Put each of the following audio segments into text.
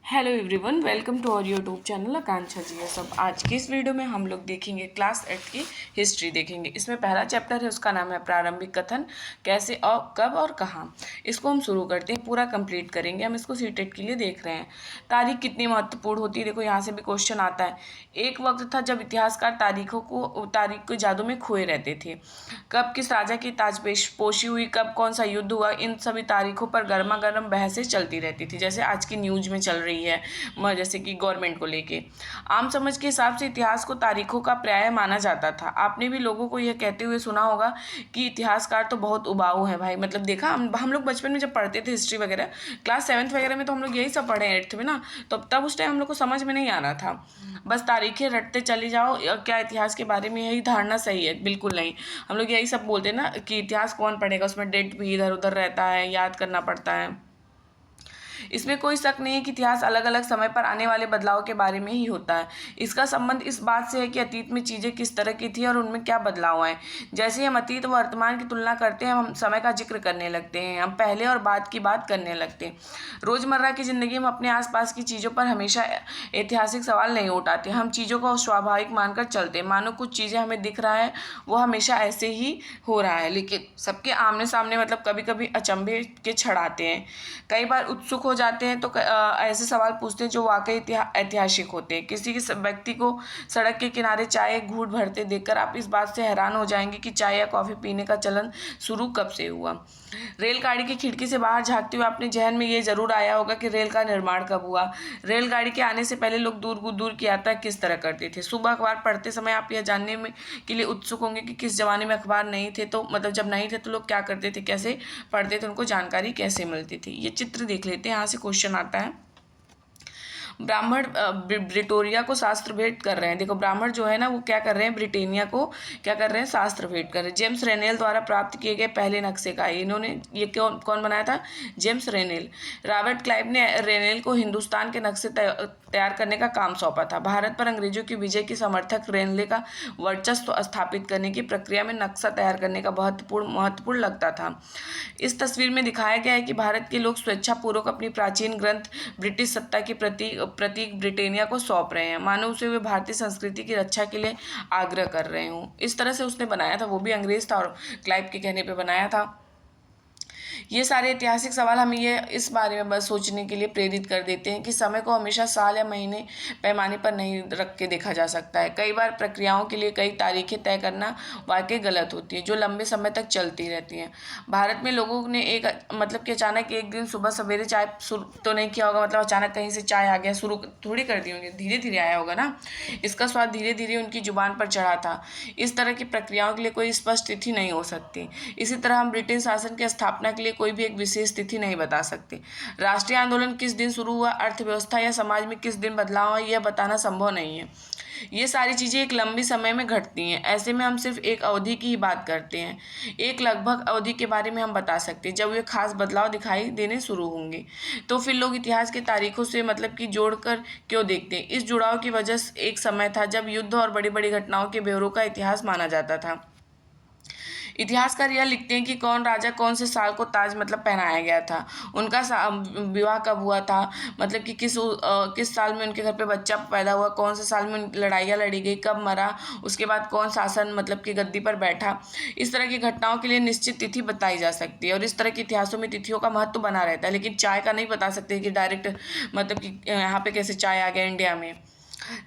Hello everyone, welcome to our YouTube channel Akanksha ji है सब। आज की इस वीडियो में हम लोग देखेंगे क्लास 8 की हिस्ट्री देखेंगे। इसमें पहला चैप्टर है, उसका नाम है प्रारंभिक कथन, कैसे और कब और कहाँ। इसको हम शुरू करते हैं, पूरा कंप्लीट करेंगे। हम इसको सीटेट के लिए देख रहे हैं। तारीख कितनी महत्वपूर्ण होती है, देखो यहाँ से भी क्वेश्चन आता है। एक वक्त था जब इतिहासकार तारीख को जादू में खोए रहते थे। कब किस राजा की ताजपोशी हुई, कब कौन सा युद्ध हुआ, इन सभी तारीखों पर गर्मा गर्म बहसें चलती रहती थी, जैसे आज की न्यूज में चल रही है, जैसे कि गवर्नमेंट को लेके। आम समझ के हिसाब से इतिहास को तारीखों का पर्याय माना जाता था। आपने भी लोगों को यह कहते हुए सुना होगा कि इतिहासकार तो बहुत उबाऊ है भाई। मतलब देखा, हम लोग बचपन में जब पढ़ते थे हिस्ट्री वगैरह, क्लास 7th वगैरह में, तो हम लोग यही सब पढ़े 8th में ना। तो तब उस टाइम हम लोग को समझ में नहीं आना था, बस तारीखें रटते चली जाओ। क्या इतिहास के बारे में यही धारणा सही है? बिल्कुल नहीं। हम लोग यही सब बोलते हैं ना कि इतिहास कौन पढ़ेगा, उसमें डेट भी इधर उधर रहता है, याद करना पड़ता है। इसमें कोई शक नहीं है कि इतिहास अलग अलग समय पर आने वाले बदलाव के बारे में ही होता है। इसका संबंध इस बात से है कि अतीत में चीज़ें किस तरह की थी और उनमें क्या बदलाव आए। जैसे ही हम अतीत व वर्तमान की तुलना करते हैं, हम समय का जिक्र करने लगते हैं, हम पहले और बाद की बात करने लगते हैं। रोज़मर्रा की ज़िंदगी में अपने आसपास की चीज़ों पर हमेशा ऐतिहासिक सवाल नहीं उठाते। हम चीज़ों को स्वाभाविक मानकर चलते हैं, मानो कुछ चीज़ें हमें दिख रहा है वो हमेशा ऐसे ही हो रहा है। लेकिन सबके आमने सामने मतलब कभी कभी अचंभे के क्षण आते हैं। कई बार उत्सुक हो जाते हैं तो ऐसे सवाल पूछते हैं जो वाकई ऐतिहासिक होते हैं। किसी व्यक्ति को सड़क के किनारे चाय घूंट भरते देखकर आप इस बात से हैरान हो जाएंगे कि चाय या कॉफ़ी पीने का चलन शुरू कब से हुआ। रेलगाड़ी की खिड़की से बाहर झांकते हुए अपने जहन में ये जरूर आया होगा कि रेल का निर्माण कब हुआ। रेलगाड़ी के आने से पहले लोग दूर दूर की यात्रा किस तरह करते थे। सुबह अखबार पढ़ते समय आप यह जानने में के लिए उत्सुक होंगे कि किस जमाने में अखबार नहीं थे, तो मतलब जब नहीं थे तो लोग क्या करते थे, कैसे पढ़ते थे, उनको जानकारी कैसे मिलती थी। ये चित्र देख लेते हैं, यहाँ से क्वेश्चन आता है। ब्राह्मण ब्रिटोरिया को शास्त्र भेंट कर रहे हैं। देखो, ब्राह्मण जो है ना, वो क्या कर रहे हैं, ब्रिटेनिया को क्या कर रहे हैं, शास्त्र भेंट कर रहे हैं। जेम्स रेनेल द्वारा प्राप्त किए गए पहले नक्शे का इन्होंने ये कौन बनाया था? जेम्स रेनेल। रॉबर्ट क्लाइव ने रेनेल को हिंदुस्तान के नक्शे तैयार करने का काम सौंपा था। भारत पर अंग्रेजों की विजय की समर्थक रेनेल का वर्चस्व स्थापित करने की प्रक्रिया में नक्शा तैयार करने का महत्वपूर्ण लगता था। इस तस्वीर में दिखाया गया है कि भारत के लोग स्वेच्छापूर्वक अपनी प्राचीन ग्रंथ ब्रिटिश सत्ता की प्रतीक ब्रिटेनिया को सौंप रहे हैं, मानो उसे वे भारतीय संस्कृति की रक्षा के लिए आग्रह कर रहे हों। इस तरह से उसने बनाया था, वो भी अंग्रेज था और क्लाइव के कहने पे बनाया था। ये सारे ऐतिहासिक सवाल हमें ये इस बारे में बस सोचने के लिए प्रेरित कर देते हैं कि समय को हमेशा साल या महीने पैमाने पर नहीं रख के देखा जा सकता है। कई बार प्रक्रियाओं के लिए कई तारीखें तय करना वाकई गलत होती है, जो लंबे समय तक चलती रहती हैं। भारत में लोगों ने एक मतलब कि अचानक एक दिन सुबह सवेरे चाय शुरू तो नहीं किया होगा, मतलब अचानक कहीं से चाय आ गया, शुरू थोड़ी कर दी होंगी, धीरे धीरे आया होगा ना। इसका स्वाद धीरे धीरे उनकी जुबान पर चढ़ा था। इस तरह की प्रक्रियाओं के लिए कोई स्पष्ट तिथि नहीं हो सकती। इसी तरह हम ब्रिटिश शासन की स्थापना के लिए कोई भी एक विशेष तिथि नहीं बता सकते। राष्ट्रीय आंदोलन किस दिन शुरू हुआ, अर्थव्यवस्था या समाज में किस दिन बदलाव हुआ, यह बताना संभव नहीं है। ये सारी चीज़ें एक लंबी समय में घटती हैं। ऐसे में हम सिर्फ एक अवधि की ही बात करते हैं। एक लगभग अवधि के बारे में हम बता सकते हैं, जब वे खास बदलाव दिखाई देने शुरू होंगे। तो फिर लोग इतिहास के तारीखों से मतलब कि जोड़कर क्यों देखते हैं? इस जुड़ाव की वजह से एक समय था जब युद्ध और बड़ी बड़ी घटनाओं के ब्यौरों का इतिहास माना जाता था। इतिहासकार यह लिखते हैं कि कौन राजा कौन से साल को ताज मतलब पहनाया गया था, उनका विवाह कब हुआ था, मतलब कि किस साल में उनके घर पे बच्चा पैदा हुआ, कौन से साल में लड़ाइयाँ लड़ी गई, कब मरा, उसके बाद कौन शासन मतलब कि गद्दी पर बैठा। इस तरह की घटनाओं के लिए निश्चित तिथि बताई जा सकती है और इस तरह के इतिहासों में तिथियों का महत्व बना रहता है। लेकिन चाय का नहीं बता सकते कि डायरेक्ट मतलब कि यहाँ पे कैसे चाय आ गया इंडिया में।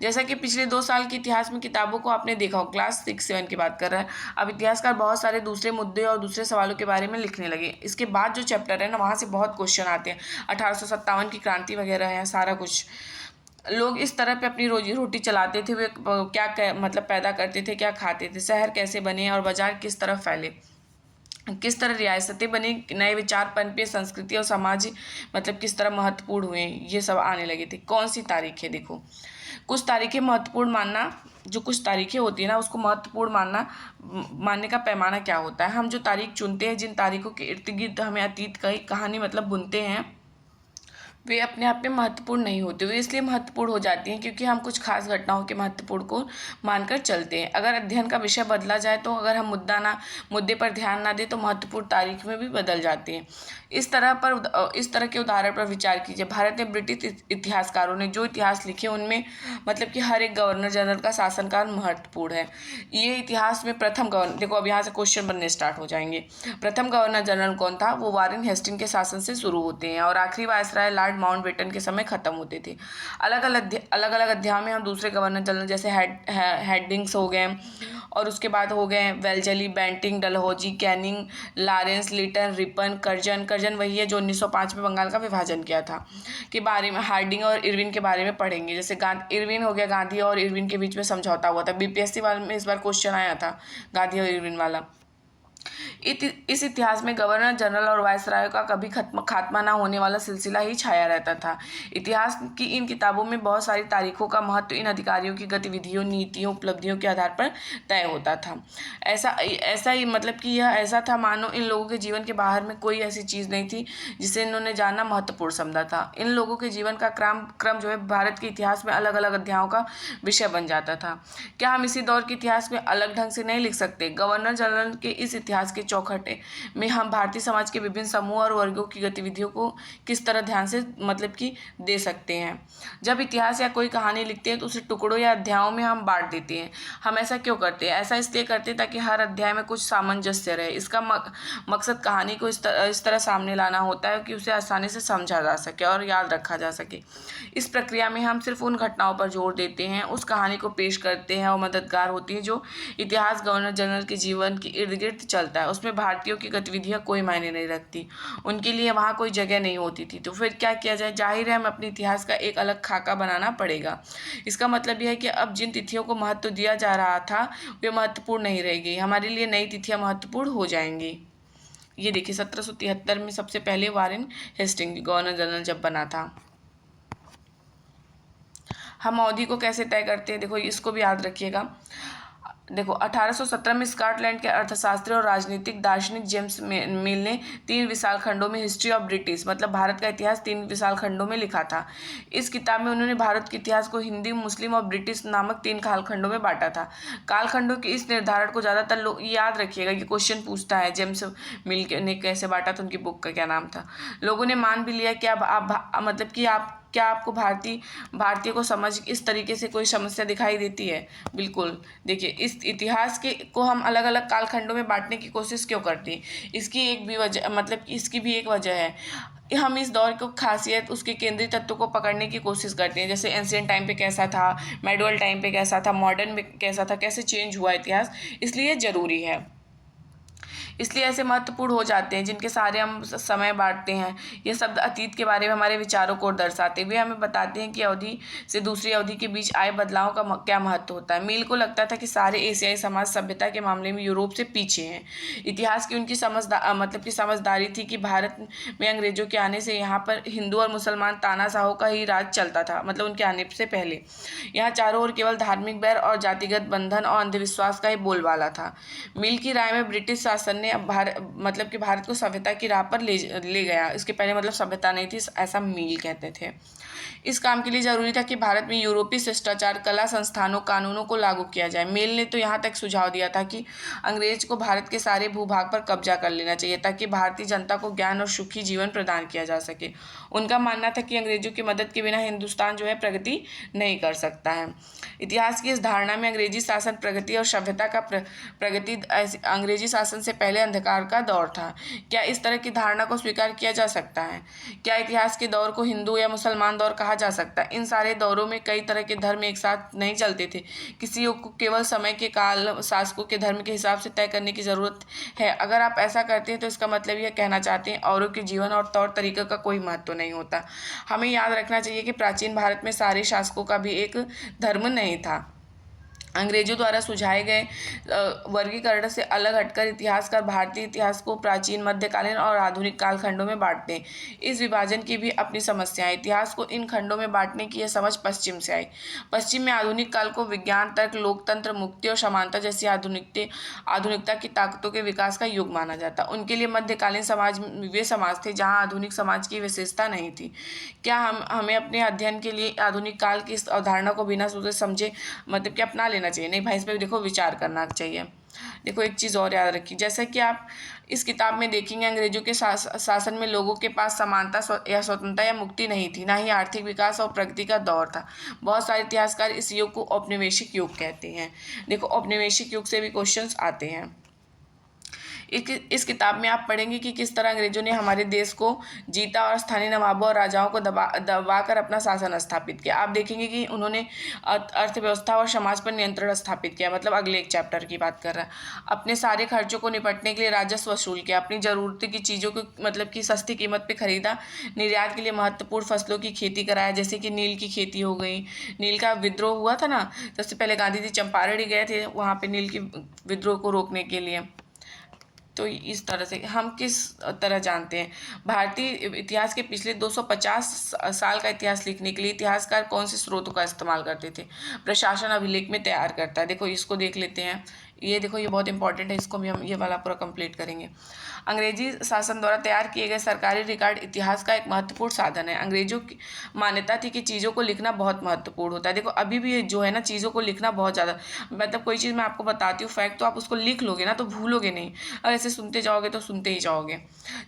जैसा कि पिछले 2 साल के इतिहास में किताबों को आपने देखा हो, क्लास 6-7 की बात कर रहा है। अब इतिहासकार बहुत सारे दूसरे मुद्दे और दूसरे सवालों के बारे में लिखने लगे। इसके बाद जो चैप्टर है ना, वहाँ से बहुत क्वेश्चन आते हैं। 1857 की क्रांति वगैरह है, सारा कुछ। लोग इस तरह पे अपनी रोजी रोटी चलाते थे, वे क्या मतलब पैदा करते थे, क्या खाते थे, शहर कैसे बने और बाजार किस तरह फैले, किस तरह रियासतें बनी, नए विचार पनपे, संस्कृति और समाज मतलब किस तरह महत्वपूर्ण हुए, ये सब आने लगे थे। कौन सी तारीखें? देखो, कुछ तारीखें महत्वपूर्ण मानना, जो कुछ तारीखें होती है ना, उसको महत्वपूर्ण मानने का पैमाना क्या होता है? हम जो तारीख चुनते हैं, जिन तारीखों के इर्द गिर्द हमें अतीत की कहानी मतलब बुनते हैं, वे अपने आप में महत्वपूर्ण नहीं होते, वे इसलिए महत्वपूर्ण हो जाती हैं क्योंकि हम कुछ खास घटनाओं के महत्वपूर्ण को मानकर चलते हैं। अगर अध्ययन का विषय बदला जाए तो अगर हम मुद्दे पर ध्यान ना दें तो महत्वपूर्ण तारीख में भी बदल जाती हैं। इस तरह के उदाहरण पर विचार कीजिए। भारत में ब्रिटिश इतिहासकारों ने जो इतिहास लिखे उनमें मतलब कि हर एक गवर्नर जनरल का शासनकाल महत्वपूर्ण है। ये इतिहास में प्रथम गवर्नर, देखो अब यहाँ से क्वेश्चन बनने स्टार्ट हो जाएंगे। प्रथम गवर्नर जनरल कौन था? वो वारेन हेस्टिंग के शासन से शुरू होते हैं और आखिरी वायसराय लॉर्ड माउंटबेटन के समय खत्म होते थे। अलग अलग अध्याय में हम दूसरे गवर्नर जनरल जैसे हेडिंग्स हो गए और उसके बाद हो गए Wellesley, Bentinck, Dalhousie, Canning, Lawrence, Lytton, Ripon, Curzon वही है जो 1905 में बंगाल का विभाजन किया था के बारे में, हार्डिंग और इरविन के बारे में पढ़ेंगे। जैसे इरविन हो गया, गांधी और इरविन के बीच में समझौता हुआ था। बीपीएससी वाले में इस बार क्वेश्चन आया था गांधी और इरविन वाला। इस इतिहास में गवर्नर जनरल और वायसराय का कभी खात्मा ना होने वाला सिलसिला ही छाया रहता था। इतिहास की इन किताबों में बहुत सारी तारीखों का महत्व इन अधिकारियों की गतिविधियों, नीतियों, उपलब्धियों के आधार पर तय होता था। ऐसा ही मतलब कि यह ऐसा था मानो इन लोगों के जीवन के बाहर में कोई ऐसी चीज़ नहीं थी जिसे इन्होंने जानना महत्वपूर्ण समझा था। इन लोगों के जीवन का क्रम जो है भारत के इतिहास में अलग अलग अध्यायों का विषय बन जाता था। क्या हम इसी दौर के इतिहास में अलग ढंग से नहीं लिख सकते? गवर्नर जनरल के इस इतिहास के चौखटे में हम भारतीय समाज के विभिन्न समूह और वर्गों की गतिविधियों को किस तरह ध्यान से मतलब कि दे सकते हैं। जब इतिहास या कोई कहानी लिखते हैं तो उसे टुकड़ों या अध्यायों में हम बांट देते हैं। हम ऐसा क्यों करते हैं? ऐसा इसलिए करते हैं ताकि हर अध्याय में कुछ सामंजस्य रहे। इसका मकसद कहानी को इस तरह सामने लाना होता है कि उसे आसानी से समझा जा सके और याद रखा जा सके। इस प्रक्रिया में हम सिर्फ उन घटनाओं पर जोर देते हैं, उस कहानी को पेश करते हैं और मददगार होती है जो इतिहास गवर्नर जनरल के जीवन के इर्द गिर्द चलता है। उसमें भारतीयों की गतिविधियां कोई मायने नहीं रखती, उनके लिए वहाँ कोई जगह नहीं होती थी। तो फिर क्या किया जाए? जाहिर है हमें अपने इतिहास का एक अलग खाका बनाना पड़ेगा। इसका मतलब यह है कि अब जिन तिथियों को महत्व दिया जा रहा था वे महत्वपूर्ण नहीं रहेगी, हमारे लिए नई तिथियां महत्वपूर्ण हो जाएंगी। ये देखिए 1773 में सबसे पहले वारेन हेस्टिंग गवर्नर जनरल जब बना था। हम अवधि को कैसे तय करते हैं? देखो इसको भी याद रखिएगा। देखो 1817 में स्कॉटलैंड के अर्थशास्त्री और राजनीतिक दार्शनिक जेम्स मिल ने 3 विशाल खंडों में हिस्ट्री ऑफ ब्रिटिश मतलब भारत का इतिहास 3 विशाल खंडों में लिखा था। इस किताब में उन्होंने भारत के इतिहास को हिंदी, मुस्लिम और ब्रिटिश नामक 3 कालखंडों में बांटा था। कालखंडों के इस निर्धारण को ज़्यादातर लोग याद रखिएगा, ये क्वेश्चन पूछता है जेम्स मिल ने कैसे बांटा था, उनकी बुक का क्या नाम था। लोगों ने मान भी लिया कि अब आप मतलब कि क्या आपको भारतीय को समझ इस तरीके से कोई समस्या दिखाई देती है? बिल्कुल। देखिए इस इतिहास को हम अलग अलग कालखंडों में बांटने की कोशिश क्यों करते हैं? इसकी एक भी वजह मतलब कि इसकी भी एक वजह है। हम इस दौर को खासियत, उसके केंद्रीय तत्व को पकड़ने की कोशिश करते हैं। जैसे एंशिएंट टाइम पे कैसा था, मेडिवल टाइम पे कैसा था, मॉडर्न में कैसा था, कैसे चेंज हुआ इतिहास, इसलिए ज़रूरी है। इसलिए ऐसे महत्वपूर्ण हो जाते हैं जिनके सारे हम समय बांटते हैं। ये शब्द अतीत के बारे में हमारे विचारों को दर्शाते हुए हमें बताते हैं कि अवधि से दूसरी अवधि के बीच आए बदलावों का क्या महत्व होता है। मील को लगता था कि सारे एशियाई समाज सभ्यता के मामले में यूरोप से पीछे हैं। इतिहास की उनकी समझदारी थी कि भारत में अंग्रेजों के आने से यहाँ पर हिंदू और मुसलमान तानाशाहों का ही राज चलता था, मतलब उनके आने से पहले यहाँ चारों ओर केवल धार्मिक बैर और जातिगत बंधन और अंधविश्वास का ही बोलबाला था। मील की राय में ब्रिटिश शासन ने भारत को सभ्यता की राह पर ले गया। इसके पहले मतलब सभ्यता नहीं थी, ऐसा मील कहते थे। इस काम के लिए जरूरी था कि भारत में यूरोपीय शिष्टाचार, कला, संस्थानों, कानूनों को लागू किया जाए। मील ने तो यहाँ तक सुझाव दिया था कि अंग्रेज को भारत के सारे भूभाग पर कब्जा कर लेना चाहिए ताकि भारतीय जनता को ज्ञान और सुखी जीवन प्रदान किया जा सके। उनका मानना था कि अंग्रेजों की मदद के बिना हिंदुस्तान जो है प्रगति नहीं कर सकता है। इतिहास की इस धारणा में अंग्रेजी शासन प्रगति और सभ्यता का प्रगति अंग्रेजी शासन से पहले अंधकार का दौर था। क्या इस तरह की धारणा को स्वीकार किया जा सकता है? क्या इतिहास के दौर को हिंदू या मुसलमान दौर कहा जा सकता है? इन सारे दौरों में कई तरह के धर्म एक साथ नहीं चलते थे। किसी को केवल समय के काल शासकों के धर्म के हिसाब से तय करने की जरूरत है। अगर आप ऐसा करते हैं तो इसका मतलब यह कहना चाहते हैं औरों के जीवन और तौर तरीके का कोई महत्व नहीं होता। हमें याद रखना चाहिए कि प्राचीन भारत में सारे शासकों का भी एक धर्म नहीं था। अंग्रेजों द्वारा सुझाए गए वर्गीकरण से अलग हटकर इतिहासकार भारतीय इतिहास को प्राचीन, मध्यकालीन और आधुनिक कालखंडों में बांटते हैं। इस विभाजन की भी अपनी समस्याएं। इतिहास को इन खंडों में बांटने की यह समझ पश्चिम से आई। पश्चिम में आधुनिक काल को विज्ञान, तर्क, लोकतंत्र, मुक्ति और समानता जैसी आधुनिकता की ताकतों के विकास का युग माना जाता। उनके लिए मध्यकालीन समाज वे समाज थे जहाँ आधुनिक समाज की विशेषता नहीं थी। क्या हमें अपने अध्ययन के लिए आधुनिक काल की इस अवधारणा को बिना सोचे समझे मतलब कि अपना लेना चाहिए? नहीं भाई, इस पर भी देखो विचार करना चाहिए। देखो एक चीज़ और याद रखिए, जैसे कि आप इस किताब में देखेंगे, अंग्रेजों के शासन में लोगों के पास समानता या स्वतंत्रता या मुक्ति नहीं थी, ना ही आर्थिक विकास और प्रगति का दौर था। बहुत सारे इतिहासकार इस युग को औपनिवेशिक युग कहते हैं। देखो औपनिवेशिक युग से भी क्वेश्चंस आते हैं। इस किताब में आप पढ़ेंगे कि किस तरह अंग्रेजों ने हमारे देश को जीता और स्थानीय नवाबों और राजाओं को दबा कर अपना शासन स्थापित किया। आप देखेंगे कि उन्होंने अर्थव्यवस्था और समाज पर नियंत्रण स्थापित किया, मतलब अगले एक चैप्टर की बात कर रहा है। अपने सारे खर्चों को निपटने के लिए राजस्व वसूल किया, अपनी ज़रूरत की चीज़ों को मतलब कि सस्ती कीमत पर खरीदा, निर्यात के लिए महत्वपूर्ण फसलों की खेती कराया, जैसे कि नील की खेती हो गई। नील का विद्रोह हुआ था ना, सबसे पहले गांधी जी चंपारण ही गए थे वहाँ पे नील की विद्रोह को रोकने के लिए। तो इस तरह से हम किस तरह जानते हैं भारतीय इतिहास के पिछले 250 साल का इतिहास लिखने के लिए इतिहासकार कौन से स्रोतों का इस्तेमाल करते थे? प्रशासन अभिलेख में तैयार करता है। देखो इसको देख लेते हैं, ये देखो ये बहुत इंपॉर्टेंट है, इसको भी हम ये वाला पूरा कंप्लीट करेंगे। अंग्रेजी शासन द्वारा तैयार किए गए सरकारी रिकॉर्ड इतिहास का एक महत्वपूर्ण साधन है। अंग्रेजों की मान्यता थी कि चीज़ों को लिखना बहुत महत्वपूर्ण होता है। देखो अभी भी जो है ना, चीज़ों को लिखना बहुत ज़्यादा, मतलब कोई चीज़ मैं आपको बताती हूँ फैक्ट, तो आप उसको लिख लोगे ना तो भूलोगे नहीं, और ऐसे सुनते जाओगे तो सुनते ही जाओगे।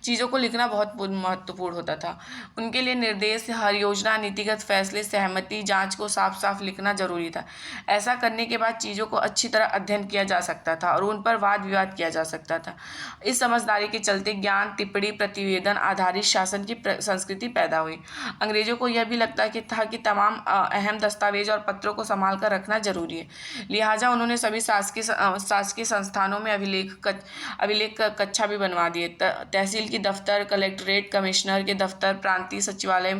चीज़ों को लिखना बहुत महत्वपूर्ण होता था। उनके लिए निर्देश, हर योजना, नीतिगत फैसले, सहमति, जांच को साफ साफ लिखना जरूरी था। ऐसा करने के बाद चीज़ों को अच्छी तरह अध्ययन किया जा सकता था और उन पर वाद विवाद किया जा सकता था। इस समझदारी के चलते ज्ञान, टिप्पणी, प्रतिवेदन आधारित शासन की संस्कृति पैदा हुई। अंग्रेजों को यह भी लगता था कि तमाम अहम दस्तावेज और पत्रों को संभाल कर रखना जरूरी है। लिहाजा उन्होंने सभी शासकीय संस्थानों में अभिलेख कक्षा भी बनवा दिए। तहसील की दफ्तर, कलेक्ट्रेट, कमिश्नर के दफ्तर, प्रांतीय सचिवालय,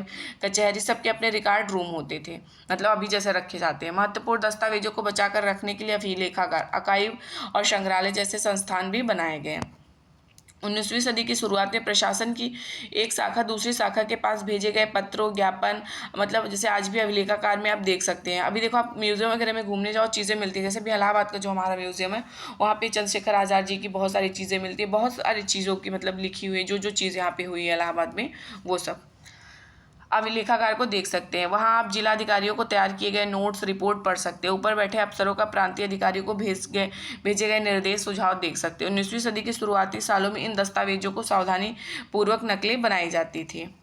कचहरी, सबके अपने रिकॉर्ड रूम होते थे, मतलब अभी जैसे रखे जाते हैं। महत्वपूर्ण दस्तावेजों को बचाकर रखने के लिए अभिलेखागार, आर्काइव और संग्रहालय जैसे संस्थान भी बनाए गए। 19वीं सदी की शुरुआत में प्रशासन की एक शाखा दूसरी शाखा के पास भेजे गए पत्रों, ज्ञापन, मतलब जैसे आज भी अभिलेखागार में आप देख सकते हैं। अभी देखो आप म्यूजियम वगैरह में घूमने जाओ, चीज़ें मिलती हैं, जैसे भी इलाहाबाद का जो हमारा म्यूजियम है वहाँ पे चंद्रशेखर आज़ाद जी की बहुत सारी चीज़ें मिलती है, बहुत सारी चीज़ों की मतलब लिखी हुई है, जो चीज़ यहाँ पे हुई है इलाहाबाद में, वो सब अभिलेखागार को देख सकते हैं। वहाँ आप जिलाधिकारियों को तैयार किए गए नोट्स, रिपोर्ट पढ़ सकते हैं। ऊपर बैठे अफसरों का प्रांतीय अधिकारियों को भेजे गए निर्देश, सुझाव देख सकते हैं। 19वीं सदी के शुरुआती सालों में इन दस्तावेजों को सावधानी पूर्वक नकलें बनाई जाती थी।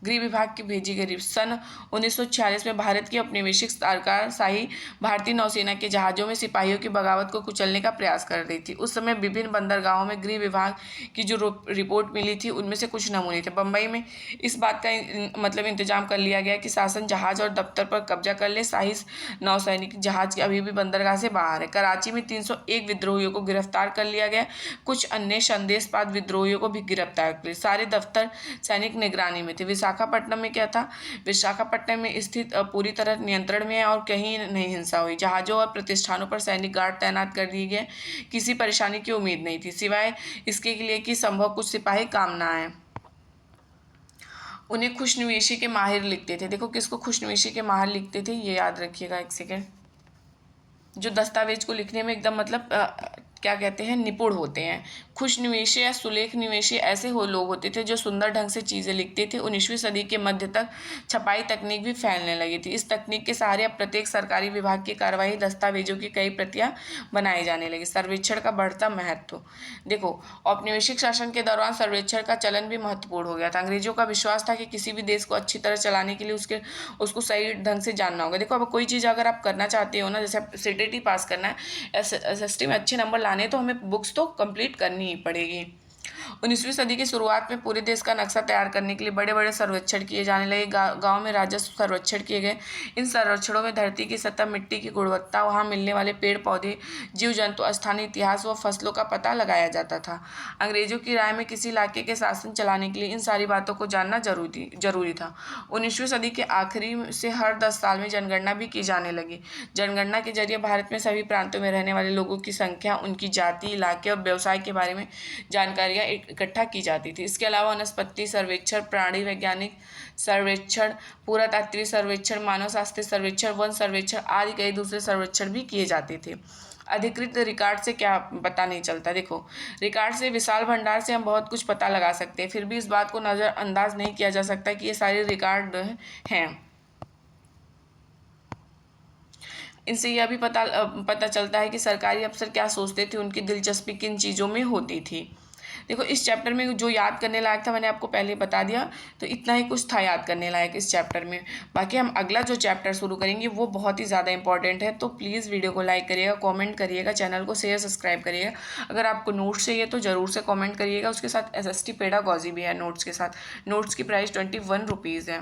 गृह विभाग की भेजी गई सन 1946 में भारत की औपनिवेशिक सरकार शाही भारतीय नौसेना के जहाज़ों में सिपाहियों की बगावत को कुचलने का प्रयास कर रही थी। उस समय विभिन्न बंदरगाहों में गृह विभाग की जो रिपोर्ट मिली थी उनमें से कुछ नमूने थे। बम्बई में इस बात का मतलब इंतजाम कर लिया गया कि शासन जहाज और दफ्तर पर कब्जा कर ले। शाही नौसैनिक जहाज अभी भी बंदरगाह से बाहर है। कराची में 301 विद्रोहियों को गिरफ्तार कर लिया गया। कुछ अन्य संदेशपात विद्रोहियों को भी गिरफ्तार कर लिया। सारे दफ्तर सैनिक निगरानी में थे। विशाखापट्टनम में क्या था? विशाखापट्टनम में स्थित पूरी तरह नियंत्रण में है और कहीं नहीं हिंसा हुई। जहाज़ों और प्रतिष्ठानों पर सैनिक गार्ड तैनात कर दिए गए। किसी परेशानी की उम्मीद नहीं थी, सिवाय इसके लिए कि संभव कुछ सिपाही काम ना आए। उन्हें खुशनवीशी के माहिर लिखते थे। देखो किसको खुशनवीशी के माहिर लिखते थे, ये याद रखिएगा एक सेकेंड। जो दस्तावेज को लिखने में एकदम मतलब क्या कहते हैं, निपुण होते हैं। खुशनवीशी या सुलेख निवेशी ऐसे लोग होते थे जो सुंदर ढंग से चीज़ें लिखते थे। 19वीं सदी के मध्य तक छपाई तकनीक भी फैलने लगी थी। इस तकनीक के सहारे अब प्रत्येक सरकारी विभाग की कार्यवाही दस्तावेजों की कई प्रतियां बनाई जाने लगी। सर्वेक्षण का बढ़ता महत्व। देखो औपनिवेशिक शासन के दौरान सर्वेक्षण का चलन भी महत्वपूर्ण हो गया था। अंग्रेजों का विश्वास था कि किसी भी देश को अच्छी तरह चलाने के लिए उसको सही ढंग से जानना होगा। देखो अब कोई चीज़ अगर आप करना चाहते हो ना, जैसे सीटीटी पास करना है, SST में अच्छे नंबर लाने, तो हमें बुक्स तो कंप्लीट करनी ही पड़ेगी। 19वीं सदी की शुरुआत में पूरे देश का नक्शा तैयार करने के लिए बड़े बड़े सर्वेक्षण किए जाने लगे। गांव में राजस्व सर्वेक्षण किए गए। इन सर्वेक्षणों में धरती की सतह, मिट्टी की गुणवत्ता, वहां मिलने वाले पेड़ पौधे, जीव जंतु, स्थानीय इतिहास व फसलों का पता लगाया जाता था। अंग्रेजों की राय में किसी इलाके के शासन चलाने के लिए इन सारी बातों को जानना जरूरी था। 19वीं सदी के आखिरी से हर 10 साल में जनगणना भी की जाने लगी। जनगणना के जरिए भारत में सभी प्रांतों में रहने वाले लोगों की संख्या, उनकी जाति, इलाके और व्यवसाय के बारे में जानकारियां इकट्ठा की जाती थी। इसके अलावा वनस्पति सर्वेक्षण, प्राणी वैज्ञानिक सर्वेक्षण, पुरातात्विक सर्वेक्षण, मानव शास्त्रीय सर्वेक्षण, वन सर्वेक्षण आदि कई दूसरे सर्वेक्षण भी किए जाते थे। अधिकृत रिकॉर्ड से क्या पता नहीं चलता। देखो, रिकॉर्ड से, विशाल भंडार से हम बहुत कुछ पता लगा सकते हैं, फिर भी इस बात को नज़रअंदाज नहीं किया जा सकता कि ये सारे रिकॉर्ड हैं। इनसे यह भी पता चलता है कि सरकारी अफसर क्या सोचते थे, उनकी दिलचस्पी किन चीज़ों में होती थी। देखो, इस चैप्टर में जो याद करने लायक था मैंने आपको पहले बता दिया, तो इतना ही कुछ था याद करने लायक इस चैप्टर में। बाकी हम अगला जो चैप्टर शुरू करेंगे वो बहुत ही ज़्यादा इंपॉर्टेंट है, तो प्लीज़ वीडियो को लाइक करिएगा, कमेंट करिएगा, चैनल को शेयर सब्सक्राइब करिएगा। अगर आपको नोट्स चाहिए तो ज़रूर से कमेंट करिएगा। उसके साथ SST पेडागॉजी भी है नोट्स के साथ। नोट्स की प्राइस 21 रुपीज़ है।